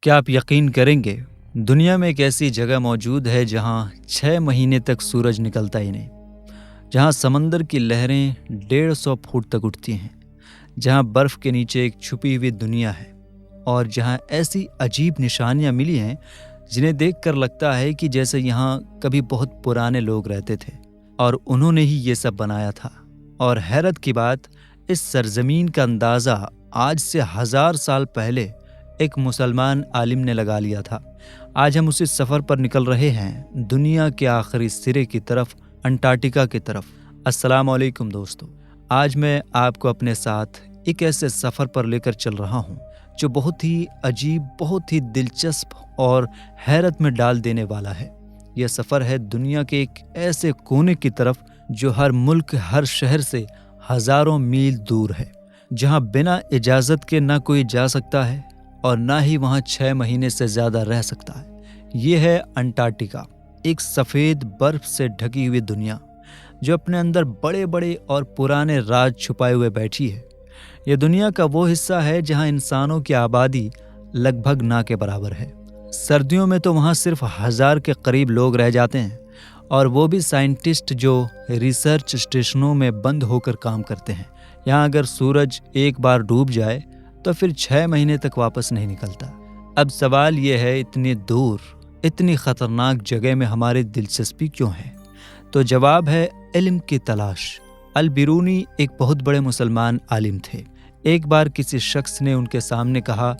क्या आप यकीन करेंगे, दुनिया में एक ऐसी जगह मौजूद है जहाँ 6 महीने तक सूरज निकलता ही नहीं, जहाँ समंदर की लहरें 150 फुट तक उठती हैं, जहाँ बर्फ के नीचे एक छुपी हुई दुनिया है और जहाँ ऐसी अजीब निशानियाँ मिली हैं जिन्हें देखकर लगता है कि जैसे यहाँ कभी बहुत पुराने लोग रहते थे और उन्होंने ही ये सब बनाया था। और हैरत की बात, इस सरजमीन का अंदाज़ा आज से 1000 साल पहले एक मुसलमान आलिम ने लगा लिया था। आज हम उसी सफ़र पर निकल रहे हैं, दुनिया के आखिरी सिरे की तरफ, अंटार्कटिका की तरफ। अस्सलाम वालेकुम दोस्तों, आज मैं आपको अपने साथ एक ऐसे सफ़र पर लेकर चल रहा हूँ जो बहुत ही अजीब, बहुत ही दिलचस्प और हैरत में डाल देने वाला है। यह सफ़र है दुनिया के एक ऐसे कोने की तरफ जो हर मुल्क, हर शहर से हज़ारों मील दूर है, जहाँ बिना इजाज़त के ना कोई जा सकता है और ना ही वहाँ 6 महीने से ज़्यादा रह सकता है। ये है अंटार्कटिका, एक सफ़ेद बर्फ़ से ढकी हुई दुनिया जो अपने अंदर बड़े बड़े और पुराने राज छुपाए हुए बैठी है। यह दुनिया का वो हिस्सा है जहाँ इंसानों की आबादी लगभग ना के बराबर है। सर्दियों में तो वहाँ सिर्फ 1000 के करीब लोग रह जाते हैं, और वो भी साइंटिस्ट जो रिसर्च स्टेशनों में बंद होकर काम करते हैं। यहाँ अगर सूरज एक बार डूब जाए तो फिर 6 महीने तक वापस नहीं निकलता। अब सवाल ये है, इतनी दूर, इतनी ख़तरनाक जगह में हमारी दिलचस्पी क्यों है? तो जवाब है इल्म की तलाश। अल बिरूनी एक बहुत बड़े मुसलमान आलिम थे। एक बार किसी शख्स ने उनके सामने कहा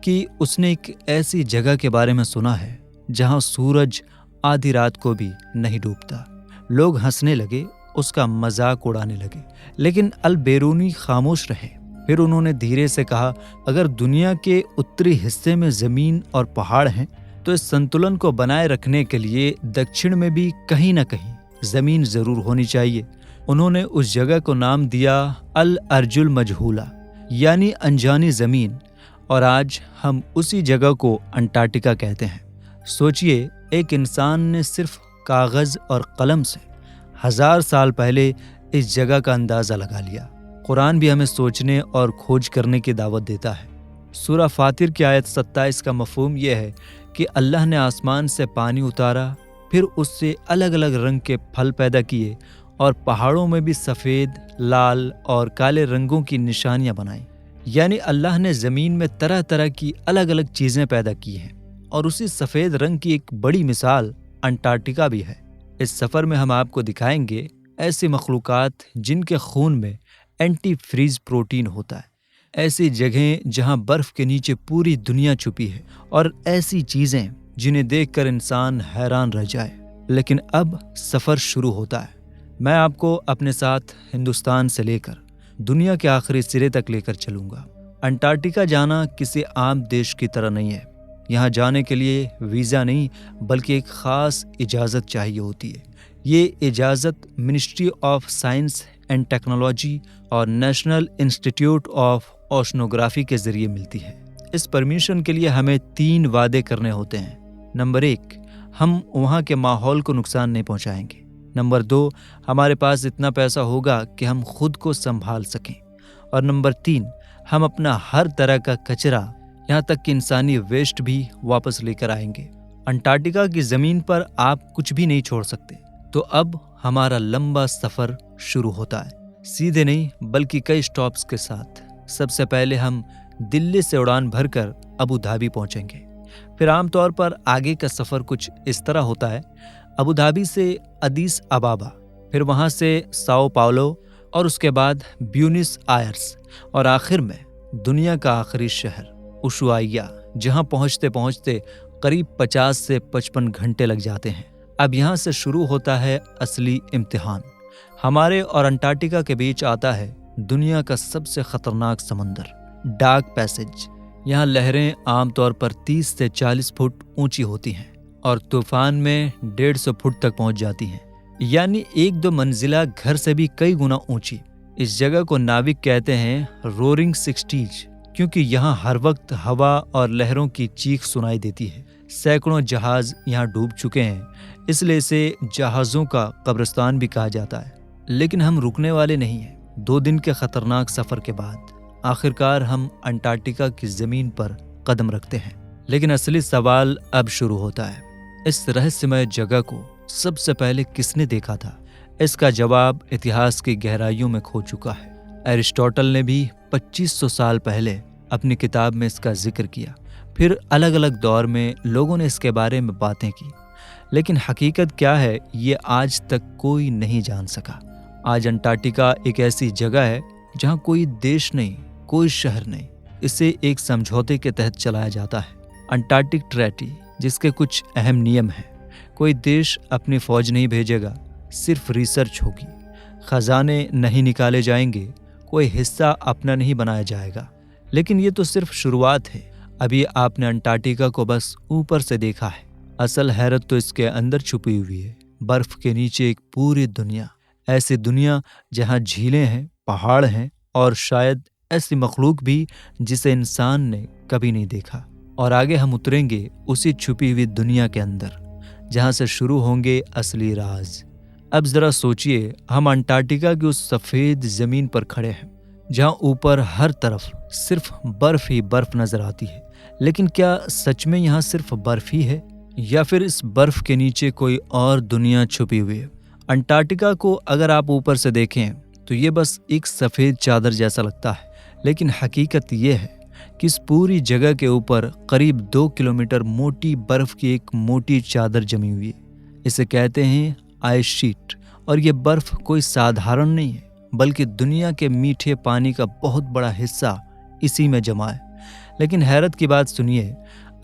कि उसने एक ऐसी जगह के बारे में सुना है जहाँ सूरज आधी रात को भी नहीं डूबता। लोग हंसने लगे, उसका मजाक उड़ाने लगे, लेकिन अल बिरूनी खामोश रहे। फिर उन्होंने धीरे से कहा, अगर दुनिया के उत्तरी हिस्से में ज़मीन और पहाड़ हैं तो इस संतुलन को बनाए रखने के लिए दक्षिण में भी कहीं ना कहीं ज़मीन ज़रूर होनी चाहिए। उन्होंने उस जगह को नाम दिया अल अर्जुल मजहूला, यानी अनजानी ज़मीन, और आज हम उसी जगह को अंटार्कटिका कहते हैं। सोचिए, एक इंसान ने सिर्फ कागज़ और कलम से 1000 साल पहले इस जगह का अंदाज़ा लगा लिया। कुरान भी हमें सोचने और खोज करने की दावत देता है। सूरह फातिर की आयत 27 का मफ़हूम यह है कि अल्लाह ने आसमान से पानी उतारा, फिर उससे अलग अलग रंग के फल पैदा किए और पहाड़ों में भी सफ़ेद, लाल और काले रंगों की निशानियां बनाई। यानी अल्लाह ने ज़मीन में तरह तरह की अलग अलग चीज़ें पैदा की हैं, और उसी सफ़ेद रंग की एक बड़ी मिसाल अंटार्कटिका भी है। इस सफ़र में हम आपको दिखाएंगे ऐसी मखलूक़ात जिनके खून में एंटी फ्रीज प्रोटीन होता है, ऐसी जगहें जहां बर्फ के नीचे पूरी दुनिया छुपी है, और ऐसी चीजें जिन्हें देखकर इंसान हैरान रह जाए। लेकिन अब सफर शुरू होता है। मैं आपको अपने साथ हिंदुस्तान से लेकर दुनिया के आखिरी सिरे तक लेकर चलूंगा। अंटार्कटिका जाना किसी आम देश की तरह नहीं है। यहाँ जाने के लिए वीज़ा नहीं, बल्कि एक ख़ास इजाज़त चाहिए होती है। ये इजाज़त ministry of science and technology और नेशनल इंस्टीट्यूट ऑफ ओशनोग्राफी के ज़रिए मिलती है। इस परमिशन के लिए हमें 3 वादे करने होते हैं। नंबर 1, हम वहाँ के माहौल को नुकसान नहीं पहुँचाएंगे। नंबर 2, हमारे पास इतना पैसा होगा कि हम खुद को संभाल सकें। और नंबर 3, हम अपना हर तरह का कचरा, यहाँ तक कि इंसानी वेस्ट भी वापस लेकर आएंगे। अंटार्कटिका की ज़मीन पर आप कुछ भी नहीं छोड़ सकते। तो अब हमारा लंबा सफ़र शुरू होता है, सीधे नहीं बल्कि कई स्टॉप्स के साथ। सबसे पहले हम दिल्ली से उड़ान भरकर अबू धाबी पहुंचेंगे। फिर आमतौर पर आगे का सफ़र कुछ इस तरह होता है, अबू धाबी से अदीस अबाबा, फिर वहां से साओ पाउलो, और उसके बाद ब्यूनस आयर्स, और आखिर में दुनिया का आखिरी शहर उशुआइया, जहां पहुंचते पहुंचते करीब 50 से 55 घंटे लग जाते हैं। अब यहाँ से शुरू होता है असली इम्तिहान। हमारे और अंटार्कटिका के बीच आता है दुनिया का सबसे खतरनाक समंदर, डार्क पैसेज। यहाँ लहरें आमतौर पर 30 से 40 फुट ऊंची होती हैं और तूफान में 150 फुट तक पहुंच जाती हैं, यानी 1-2 मंजिला घर से भी कई गुना ऊंची। इस जगह को नाविक कहते हैं रोरिंग सिक्सटीज, क्योंकि यहाँ हर वक्त हवा और लहरों की चीख सुनाई देती है। सैकड़ों जहाज यहाँ डूब चुके हैं, इसलिए इसे जहाज़ों का कब्रिस्तान भी कहा जाता है। लेकिन हम रुकने वाले नहीं हैं। 2 दिन के खतरनाक सफ़र के बाद आखिरकार हम अंटार्कटिका की ज़मीन पर कदम रखते हैं। लेकिन असली सवाल अब शुरू होता है, इस रहस्यमय जगह को सबसे पहले किसने देखा था? इसका जवाब इतिहास की गहराइयों में खो चुका है। एरिस्टोटल ने भी 2500 साल पहले अपनी किताब में इसका जिक्र किया। फिर अलग अलग दौर में लोगों ने इसके बारे में बातें की, लेकिन हकीकत क्या है ये आज तक कोई नहीं जान सका। आज अंटार्कटिका एक ऐसी जगह है जहां कोई देश नहीं, कोई शहर नहीं, इसे एक समझौते के तहत चलाया जाता है, अंटार्कटिक ट्रेटी, जिसके कुछ अहम नियम हैं। कोई देश अपनी फौज नहीं भेजेगा, सिर्फ रिसर्च होगी, खजाने नहीं निकाले जाएंगे, कोई हिस्सा अपना नहीं बनाया जाएगा। लेकिन ये तो सिर्फ शुरुआत है। अभी आपने अंटार्कटिका को बस ऊपर से देखा है, असल हैरत तो इसके अंदर छुपी हुई है। बर्फ के नीचे एक पूरी दुनिया, ऐसी दुनिया जहां झीलें हैं, पहाड़ हैं और शायद ऐसी मखलूक भी जिसे इंसान ने कभी नहीं देखा। और आगे हम उतरेंगे उसी छुपी हुई दुनिया के अंदर, जहां से शुरू होंगे असली राज। अब जरा सोचिए, हम अंटार्कटिका की उस सफेद जमीन पर खड़े हैं जहां ऊपर हर तरफ सिर्फ बर्फ ही बर्फ नजर आती है। लेकिन क्या सच में यहाँ सिर्फ बर्फ ही है, या फिर इस बर्फ के नीचे कोई और दुनिया छुपी हुई है? अंटार्कटिका को अगर आप ऊपर से देखें तो ये बस एक सफेद चादर जैसा लगता है, लेकिन हकीकत ये है कि इस पूरी जगह के ऊपर करीब 2 किलोमीटर मोटी बर्फ की एक मोटी चादर जमी हुई है। इसे कहते हैं आइस शीट। और ये बर्फ कोई साधारण नहीं है, बल्कि दुनिया के मीठे पानी का बहुत बड़ा हिस्सा इसी में जमा है। लेकिन हैरत की बात सुनिए,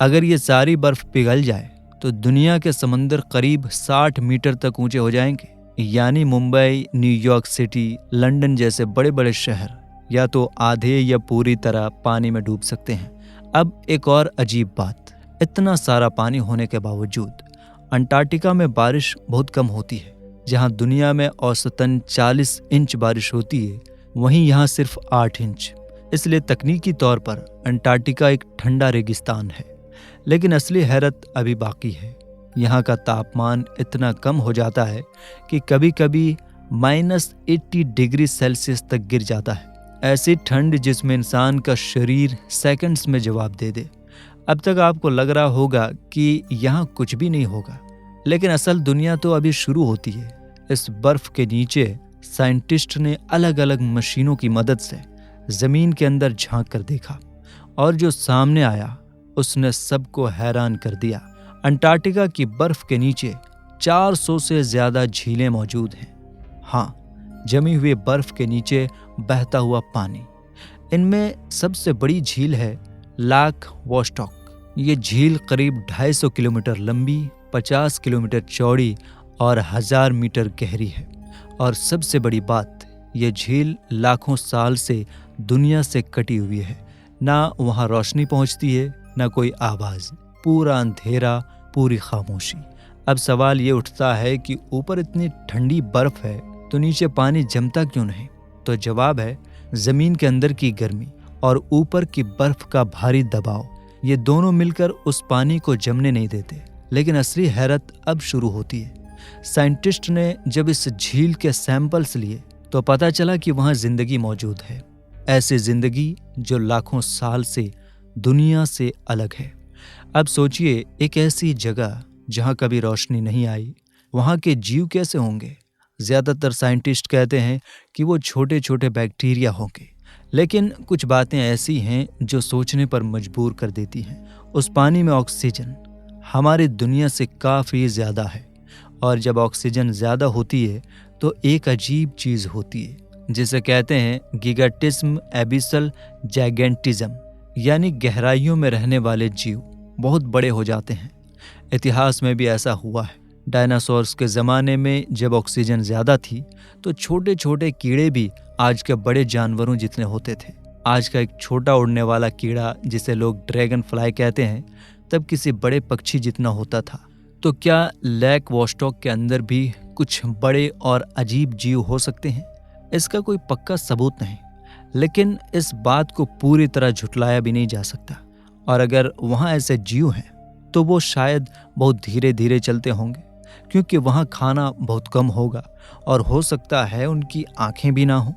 अगर ये सारी बर्फ पिघल जाए तो दुनिया के समंदर करीब 60 मीटर तक ऊंचे हो जाएंगे। यानी मुंबई, न्यूयॉर्क सिटी, लंदन जैसे बड़े बड़े शहर या तो आधे या पूरी तरह पानी में डूब सकते हैं। अब एक और अजीब बात, इतना सारा पानी होने के बावजूद अंटार्कटिका में बारिश बहुत कम होती है। जहां दुनिया में औसतन 40 इंच बारिश होती है, वहीं यहाँ सिर्फ 8 इंच। इसलिए तकनीकी तौर पर अंटार्कटिका एक ठंडा रेगिस्तान है। लेकिन असली हैरत अभी बाकी है। यहाँ का तापमान इतना कम हो जाता है कि कभी कभी -80 डिग्री सेल्सियस तक गिर जाता है। ऐसी ठंड जिसमें इंसान का शरीर सेकंड्स में जवाब दे दे। अब तक आपको लग रहा होगा कि यहाँ कुछ भी नहीं होगा, लेकिन असल दुनिया तो अभी शुरू होती है। इस बर्फ के नीचे साइंटिस्ट ने अलग अलग मशीनों की मदद से जमीन के अंदर झांक कर देखा, और जो सामने आया उसने सबको हैरान कर दिया। अंटार्कटिका की बर्फ के नीचे 400 से ज्यादा झीलें मौजूद हैं। हाँ, जमी हुई बर्फ के नीचे बहता हुआ पानी। इनमें सबसे बड़ी झील है लाक वोस्टॉक। ये झील करीब 250 किलोमीटर लंबी, 50 किलोमीटर चौड़ी और 1000 मीटर गहरी है। और सबसे बड़ी बात, ये झील लाखों साल से दुनिया से कटी हुई है। ना वहाँ रोशनी पहुँचती है, ना कोई आवाज़, पूरा अंधेरा, पूरी खामोशी। अब सवाल ये उठता है कि ऊपर इतनी ठंडी बर्फ है तो नीचे पानी जमता क्यों नहीं? तो जवाब है जमीन के अंदर की गर्मी और ऊपर की बर्फ का भारी दबाव। ये दोनों मिलकर उस पानी को जमने नहीं देते। लेकिन असली हैरत अब शुरू होती है। साइंटिस्ट ने जब इस झील के सैंपल्स लिए तो पता चला कि वहाँ जिंदगी मौजूद है। ऐसी जिंदगी जो लाखों साल से दुनिया से अलग है। अब सोचिए, एक ऐसी जगह जहाँ कभी रोशनी नहीं आई, वहाँ के जीव कैसे होंगे? ज्यादातर साइंटिस्ट कहते हैं कि वो छोटे छोटे बैक्टीरिया होंगे। लेकिन कुछ बातें ऐसी हैं जो सोचने पर मजबूर कर देती हैं। उस पानी में ऑक्सीजन हमारी दुनिया से काफ़ी ज़्यादा है, और जब ऑक्सीजन ज़्यादा होती है तो एक अजीब चीज़ होती है जिसे कहते हैं गिगाटिज्म एबिसल जाइगेंटिज्म, यानी गहराइयों में रहने वाले जीव बहुत बड़े हो जाते हैं। इतिहास में भी ऐसा हुआ है। डायनासोर्स के ज़माने में जब ऑक्सीजन ज़्यादा थी तो छोटे छोटे कीड़े भी आज के बड़े जानवरों जितने होते थे। आज का एक छोटा उड़ने वाला कीड़ा जिसे लोग ड्रैगन फ्लाई कहते हैं, तब किसी बड़े पक्षी जितना होता था। तो क्या लेक वोस्टॉक के अंदर भी कुछ बड़े और अजीब जीव हो सकते हैं? इसका कोई पक्का सबूत नहीं, लेकिन इस बात को पूरी तरह झुटलाया भी नहीं जा सकता। और अगर वहाँ ऐसे जीव हैं तो वो शायद बहुत धीरे धीरे चलते होंगे, क्योंकि वहाँ खाना बहुत कम होगा, और हो सकता है उनकी आंखें भी ना हों,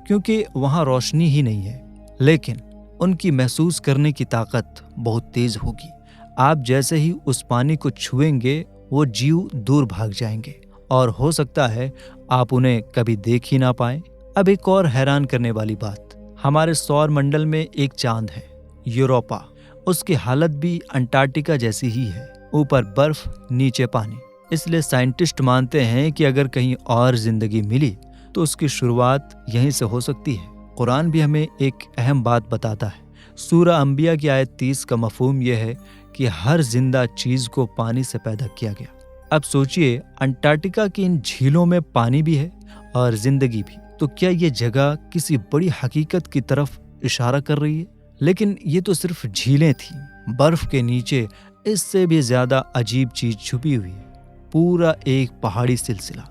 क्योंकि वहाँ रोशनी ही नहीं है। लेकिन उनकी महसूस करने की ताकत बहुत तेज होगी। आप जैसे ही उस पानी को छुएंगे वो जीव दूर भाग जाएंगे और हो सकता है आप उन्हें कभी देख ही ना पाएं। अब एक और हैरान करने वाली बात, हमारे सौर मंडल में एक चांद है, यूरोपा। उसकी हालत भी अंटार्कटिका जैसी ही है, ऊपर बर्फ नीचे पानी। इसलिए साइंटिस्ट मानते हैं कि अगर कहीं और जिंदगी मिली तो उसकी शुरुआत यहीं से हो सकती है। कुरान भी हमें एक अहम बात बताता है। सूरह अंबिया की आयत 30 का मफहूम यह है कि हर जिंदा चीज को पानी से पैदा किया गया। अब सोचिए, अंटार्कटिका की इन झीलों में पानी भी है और जिंदगी भी, तो क्या ये जगह किसी बड़ी हकीकत की तरफ इशारा कर रही है? लेकिन ये तो सिर्फ झीलें थी। बर्फ के नीचे इससे भी ज्यादा अजीब चीज छुपी हुई है, पूरा एक पहाड़ी सिलसिला।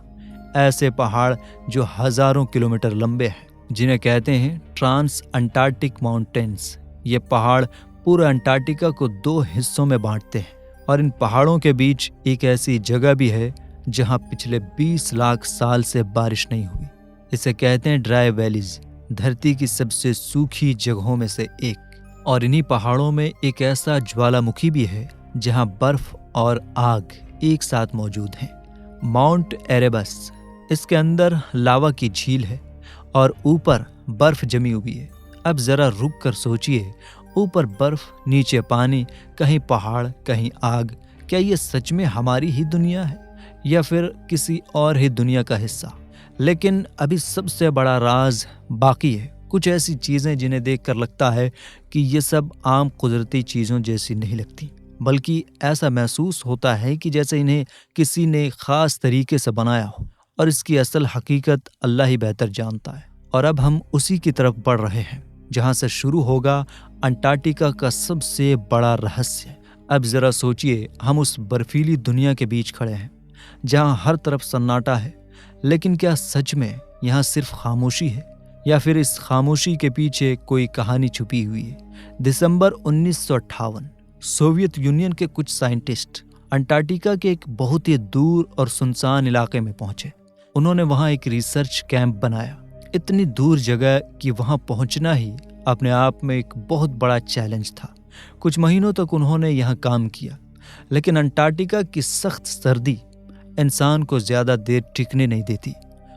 ऐसे पहाड़ जो हजारों किलोमीटर लंबे हैं, जिन्हें कहते हैं ट्रांस अंटार्कटिक माउंटेन्स। ये पहाड़ पूरा अंटार्कटिका को 2 हिस्सों में बांटते हैं और इन पहाड़ों के बीच एक ऐसी जगह भी है जहां पिछले 20 लाख साल से बारिश नहीं हुई। इसे कहते हैं ड्राई वैलीज, धरती की सबसे सूखी जगहों में से एक। और इन्हीं पहाड़ों में एक ऐसा ज्वालामुखी भी है जहां बर्फ और आग एक साथ मौजूद हैं, माउंट एरेबस। इसके अंदर लावा की झील है और ऊपर बर्फ जमी हुई है। अब जरा रुक कर सोचिए, ऊपर बर्फ, नीचे पानी, कहीं पहाड़, कहीं आग। क्या ये सच में हमारी ही दुनिया है या फिर किसी और ही दुनिया का हिस्सा? लेकिन अभी सबसे बड़ा राज बाकी है। कुछ ऐसी चीजें जिन्हें देखकर लगता है कि ये सब आम कुदरती चीजों जैसी नहीं लगती, बल्कि ऐसा महसूस होता है कि जैसे इन्हें किसी ने खास तरीके से बनाया हो। और इसकी असल हकीकत अल्लाह ही बेहतर जानता है। और अब हम उसी की तरफ बढ़ रहे हैं जहां से शुरू होगा अंटार्कटिका का सबसे बड़ा रहस्य। अब जरा सोचिए, हम उस बर्फीली दुनिया के बीच खड़े हैं जहां हर तरफ सन्नाटा है। लेकिन क्या सच में यहाँ सिर्फ खामोशी है या फिर इस खामोशी के पीछे कोई कहानी छुपी हुई है? दिसंबर 1958 सोवियत यूनियन के कुछ साइंटिस्ट अंटार्कटिका के एक बहुत ही दूर और सुनसान इलाके में पहुंचे। उन्होंने वहां एक रिसर्च कैंप बनाया। इतनी दूर जगह कि वहां पहुंचना ही अपने आप में एक बहुत बड़ा चैलेंज था। कुछ महीनों तक उन्होंने यहाँ काम किया, लेकिन अंटार्कटिका की सख्त सर्दी इंसान को ज्यादा देर टिकने नहीं देती।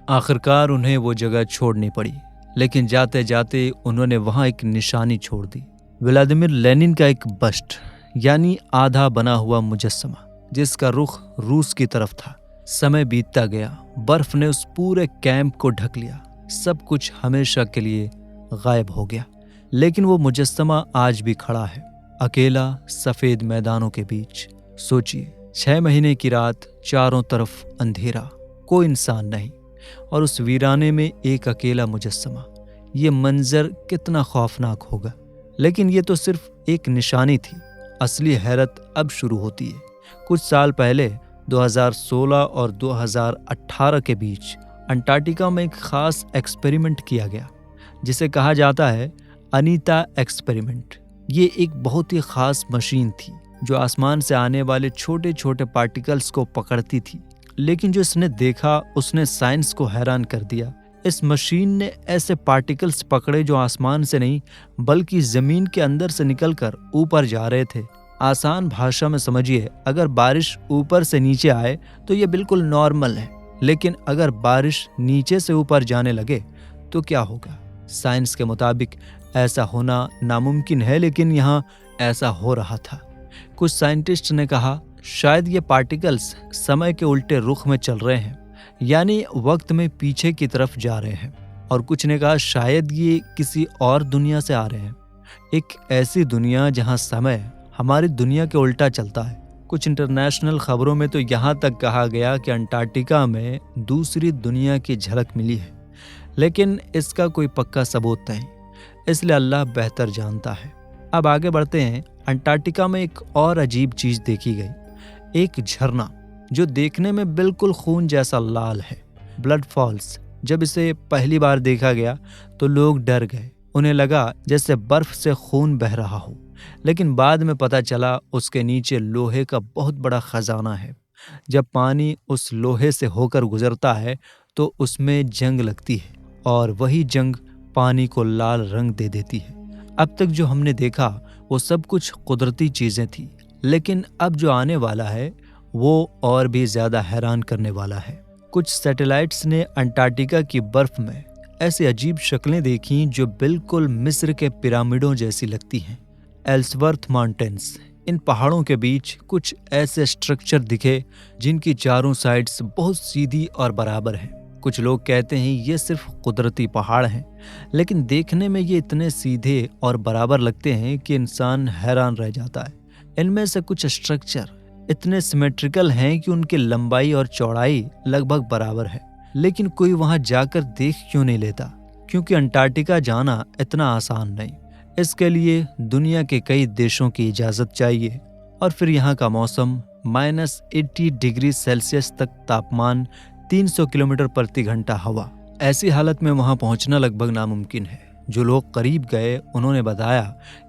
आखिरकार उन्हें वो जगह छोड़नी पड़ी, लेकिन जाते जाते उन्होंने वहां एक निशानी छोड़ दी। व्लादिमीर लेनिन का एक बस्ट, यानी आधा बना हुआ मुजस्समा, जिसका रुख रूस की तरफ था। समय बीतता गया, बर्फ ने उस पूरे कैंप को ढक लिया। सब कुछ हमेशा के लिए गायब हो गया, लेकिन वो मुजस्समा आज भी खड़ा है, अकेला सफेद मैदानों के बीच। सोचिए, 6 महीने की रात, चारों तरफ अंधेरा, कोई इंसान नहीं, और उस वीराने में एक अकेला मुजस्समा। ये मंजर कितना खौफनाक होगा। लेकिन ये तो सिर्फ एक निशानी थी। असली हैरत अब शुरू होती है। कुछ साल पहले 2016 और 2018 के बीच अंटार्कटिका में एक खास एक्सपेरिमेंट किया गया, जिसे कहा जाता है अनीता एक्सपेरिमेंट। ये एक बहुत ही खास मशीन थी जो आसमान से आने वाले छोटे छोटे पार्टिकल्स को पकड़ती थी। लेकिन जो इसने देखा उसने साइंस को हैरान कर दिया। इस मशीन ने ऐसे पार्टिकल्स पकड़े जो आसमान से नहीं बल्कि जमीन के अंदर से निकलकर ऊपर जा रहे थे। आसान भाषा में समझिए, अगर बारिश ऊपर से नीचे आए तो ये बिल्कुल नॉर्मल है, लेकिन अगर बारिश नीचे से ऊपर जाने लगे तो क्या होगा? साइंस के मुताबिक ऐसा होना नामुमकिन है, लेकिन यहाँ ऐसा हो रहा था। कुछ साइंटिस्ट ने कहा शायद ये पार्टिकल्स समय के उल्टे रुख में चल रहे हैं, यानी वक्त में पीछे की तरफ जा रहे हैं। और कुछ ने कहा शायद ये किसी और दुनिया से आ रहे हैं, एक ऐसी दुनिया जहां समय हमारी दुनिया के उल्टा चलता है। कुछ इंटरनेशनल खबरों में तो यहाँ तक कहा गया कि अंटार्कटिका में दूसरी दुनिया की झलक मिली है, लेकिन इसका कोई पक्का सबूत नहीं, इसलिए अल्लाह बेहतर जानता है। अब आगे बढ़ते हैं। अंटार्कटिका में एक और अजीब चीज देखी गई, एक झरना जो देखने में बिल्कुल खून जैसा लाल है, ब्लड फॉल्स। जब इसे पहली बार देखा गया तो लोग डर गए, उन्हें लगा जैसे बर्फ से खून बह रहा हो। लेकिन बाद में पता चला उसके नीचे लोहे का बहुत बड़ा खजाना है। जब पानी उस लोहे से होकर गुजरता है तो उसमें जंग लगती है और वही जंग पानी को लाल रंग दे देती है। अब तक जो हमने देखा वो सब कुछ कुदरती चीजें थी, लेकिन अब जो आने वाला है वो और भी ज़्यादा हैरान करने वाला है। कुछ सैटेलाइट्स ने अंटार्कटिका की बर्फ में ऐसी अजीब शक्लें देखी जो बिल्कुल मिस्र के पिरामिडों जैसी लगती हैं। एल्सवर्थ माउंटेन्स, इन पहाड़ों के बीच कुछ ऐसे स्ट्रक्चर दिखे जिनकी चारों साइड्स बहुत सीधी और बराबर हैं। कुछ लोग कहते हैं ये सिर्फ कुदरती पहाड़ हैं, लेकिन देखने में ये इतने सीधे और बराबर लगते हैं कि इंसान हैरान रह जाता है। इनमें से कुछ स्ट्रक्चर इतने सिमेट्रिकल हैं कि उनकी लंबाई और चौड़ाई लगभग बराबर है, लेकिन कोई वहां जाकर देख क्यों नहीं लेता? क्योंकि अंटार्कटिका जाना इतना आसान नहीं। इसके लिए दुनिया के कई देशों की इजाज़त चाहिए और फिर यहाँ का मौसम -80 डिग्री सेल्सियस तक तापमान, 300 किलोमीटर प्रति घंटा हवा। ऐसी हालत में वहाँ पहुँचना लगभग नामुमकिन है। जो लोग करीब गए उन्होंने बताया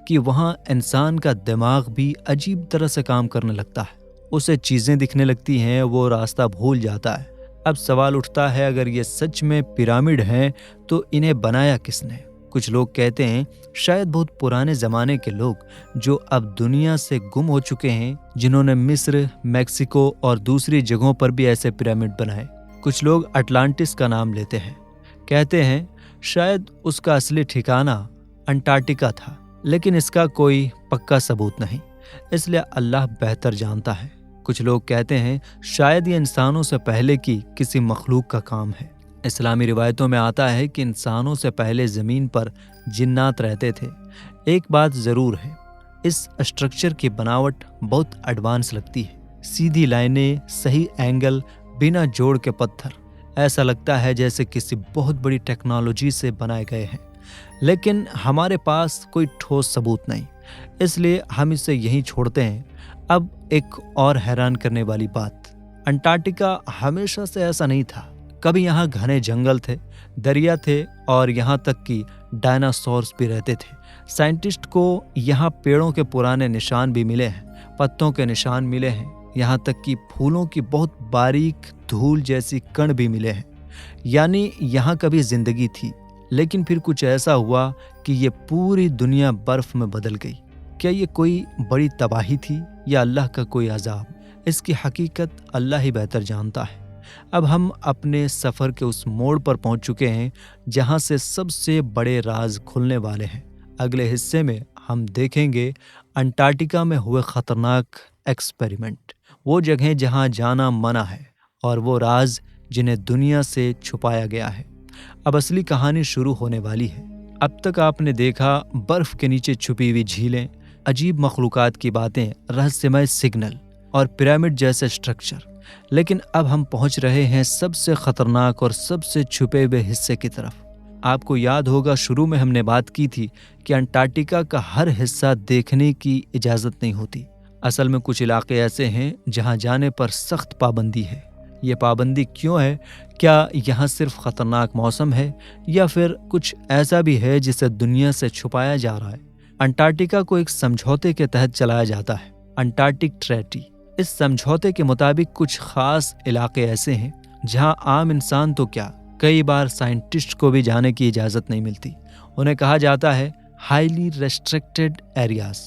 कि वहाँ इंसान का दिमाग भी अजीब तरह से काम करने लगता है। उसे चीज़ें दिखने लगती हैं, वो रास्ता भूल जाता है। अब सवाल उठता है, अगर ये सच में पिरामिड हैं तो इन्हें बनाया किसने? कुछ लोग कहते हैं शायद बहुत पुराने ज़माने के लोग जो अब दुनिया से गुम हो चुके हैं, जिन्होंने मिस्र, मैक्सिको और दूसरी जगहों पर भी ऐसे पिरामिड बनाए। कुछ लोग अटलांटिस का नाम लेते हैं, कहते हैं शायद उसका असली ठिकाना अंटार्कटिका था, लेकिन इसका कोई पक्का सबूत नहीं, इसलिए अल्लाह बेहतर जानता है। कुछ लोग कहते हैं शायद ये इंसानों से पहले की किसी मखलूक का काम है। इस्लामी रिवायतों में आता है कि इंसानों से पहले ज़मीन पर जिन्नात रहते थे। एक बात ज़रूर है, इस स्ट्रक्चर की बनावट बहुत एडवांस लगती है। सीधी लाइनें, सही एंगल, बिना जोड़ के पत्थर, ऐसा लगता है जैसे किसी बहुत बड़ी टेक्नोलॉजी से बनाए गए हैं। लेकिन हमारे पास कोई ठोस सबूत नहीं, इसलिए हम इसे यहीं छोड़ते हैं। अब एक और हैरान करने वाली बात, अंटार्कटिका हमेशा से ऐसा नहीं था। कभी यहाँ घने जंगल थे, दरिया थे और यहाँ तक कि डायनासोर्स भी रहते थे। साइंटिस्ट को यहाँ पेड़ों के पुराने निशान भी मिले हैं, पत्तों के निशान मिले हैं, यहाँ तक कि फूलों की बहुत बारीक धूल जैसी कण भी मिले हैं। यानी यहाँ कभी जिंदगी थी, लेकिन फिर कुछ ऐसा हुआ कि ये पूरी दुनिया बर्फ में बदल गई। क्या ये कोई बड़ी तबाही थी या अल्लाह का कोई अजाब? इसकी हकीकत अल्लाह ही बेहतर जानता है। अब हम अपने सफ़र के उस मोड़ पर पहुंच चुके हैं जहां से सबसे बड़े राज खुलने वाले हैं। अगले हिस्से में हम देखेंगे अंटार्कटिका में हुए खतरनाक एक्सपेरिमेंट, वो जगह जहां जाना मना है और वो राज जिन्हें दुनिया से छुपाया गया है। अब असली कहानी शुरू होने वाली है। अब तक आपने देखा बर्फ के नीचे छुपी हुई झीलें, अजीब मखलूकात की बातें, रहस्यमय सिग्नल और पिरामिड जैसे स्ट्रक्चर, लेकिन अब हम पहुंच रहे हैं सबसे खतरनाक और सबसे छुपे हुए हिस्से की तरफ। आपको याद होगा शुरू में हमने बात की थी कि अंटार्कटिका का हर हिस्सा देखने की इजाज़त नहीं होती। असल में कुछ इलाके ऐसे हैं जहां जाने पर सख्त पाबंदी है। ये पाबंदी क्यों है? क्या यहाँ सिर्फ खतरनाक मौसम है या फिर कुछ ऐसा भी है जिसे दुनिया से छुपाया जा रहा है? अंटार्कटिका को एक समझौते के तहत चलाया जाता है, अंटार्कटिक ट्रेटी। इस समझौते के मुताबिक कुछ खास इलाके ऐसे हैं जहां आम इंसान तो क्या, कई बार साइंटिस्ट को भी जाने की इजाज़त नहीं मिलती। उन्हें कहा जाता है हाईली रेस्ट्रिक्टेड एरियाज।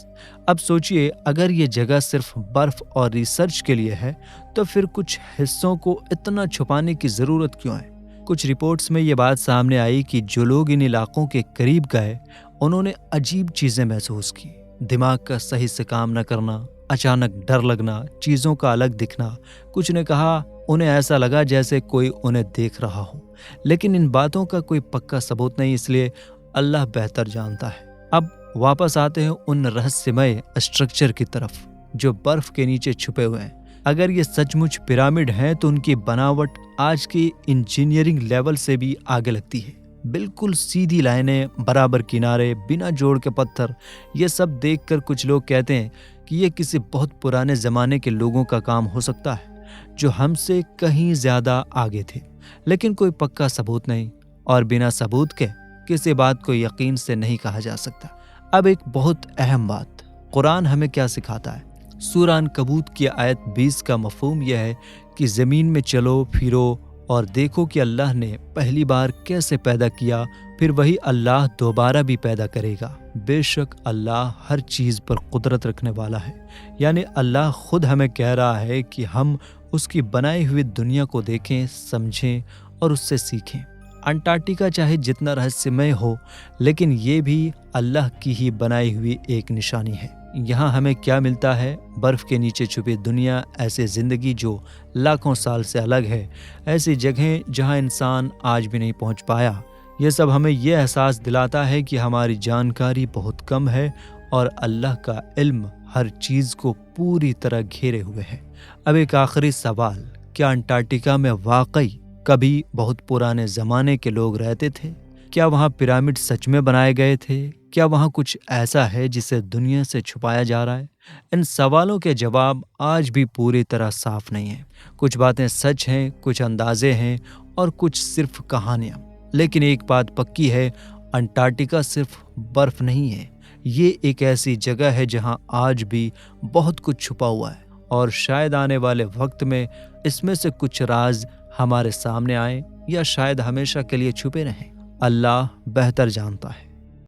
अब सोचिए, अगर ये जगह सिर्फ बर्फ और रिसर्च के लिए है तो फिर कुछ हिस्सों को इतना छुपाने की ज़रूरत क्यों है? कुछ रिपोर्ट्स में ये बात सामने आई कि जो लोग इन इलाकों के करीब गए उन्होंने अजीब चीज़ें महसूस की। दिमाग का सही से काम न करना, अचानक डर लगना, चीज़ों का अलग दिखना। कुछ ने कहा उन्हें ऐसा लगा जैसे कोई उन्हें देख रहा हो, लेकिन इन बातों का कोई पक्का सबूत नहीं, इसलिए अल्लाह बेहतर जानता है। अब वापस आते हैं उन रहस्यमय स्ट्रक्चर की तरफ जो बर्फ के नीचे छुपे हुए हैं। अगर ये सचमुच पिरामिड हैं तो उनकी बनावट आज की इंजीनियरिंग लेवल से भी आगे लगती है। बिल्कुल सीधी लाइनें, बराबर किनारे, बिना जोड़ के पत्थर। ये सब देखकर कुछ लोग कहते हैं कि ये किसी बहुत पुराने ज़माने के लोगों का काम हो सकता है जो हमसे कहीं ज़्यादा आगे थे, लेकिन कोई पक्का सबूत नहीं और बिना सबूत के किसी बात को यकीन से नहीं कहा जा सकता। अब एक बहुत अहम बात, कुरान हमें क्या सिखाता है? सूरह अनकबूत की आयत 20 का मफहूम यह है कि ज़मीन में चलो फिरो और देखो कि अल्लाह ने पहली बार कैसे पैदा किया, फिर वही अल्लाह दोबारा भी पैदा करेगा। बेशक अल्लाह हर चीज़ पर कुदरत रखने वाला है। यानी अल्लाह खुद हमें कह रहा है कि हम उसकी बनाई हुई दुनिया को देखें, समझें और उससे सीखें। अंटार्कटिका चाहे जितना रहस्यमय हो, लेकिन ये भी अल्लाह की ही बनाई हुई एक निशानी है। यहाँ हमें क्या मिलता है? बर्फ़ के नीचे छुपी दुनिया, ऐसी ज़िंदगी जो लाखों साल से अलग है, ऐसी जगहें जहाँ इंसान आज भी नहीं पहुँच पाया। ये सब हमें ये एहसास दिलाता है कि हमारी जानकारी बहुत कम है और अल्लाह का इल्म हर चीज़ को पूरी तरह घेरे हुए है। अब एक आखिरी सवाल, क्या अंटार्कटिका में वाकई कभी बहुत पुराने ज़माने के लोग रहते थे? क्या वहाँ पिरामिड सच में बनाए गए थे? क्या वहाँ कुछ ऐसा है जिसे दुनिया से छुपाया जा रहा है? इन सवालों के जवाब आज भी पूरी तरह साफ नहीं है। कुछ बातें सच हैं, कुछ अंदाजे हैं और कुछ सिर्फ कहानियाँ। लेकिन एक बात पक्की है, अंटार्कटिका सिर्फ बर्फ नहीं है, ये एक ऐसी जगह है जहाँ आज भी बहुत कुछ छुपा हुआ है और शायद आने वाले वक्त में इसमें से कुछ राज हमारे सामने आए या शायद हमेशा के लिए छुपे रहें। अल्लाह बेहतर जानता है।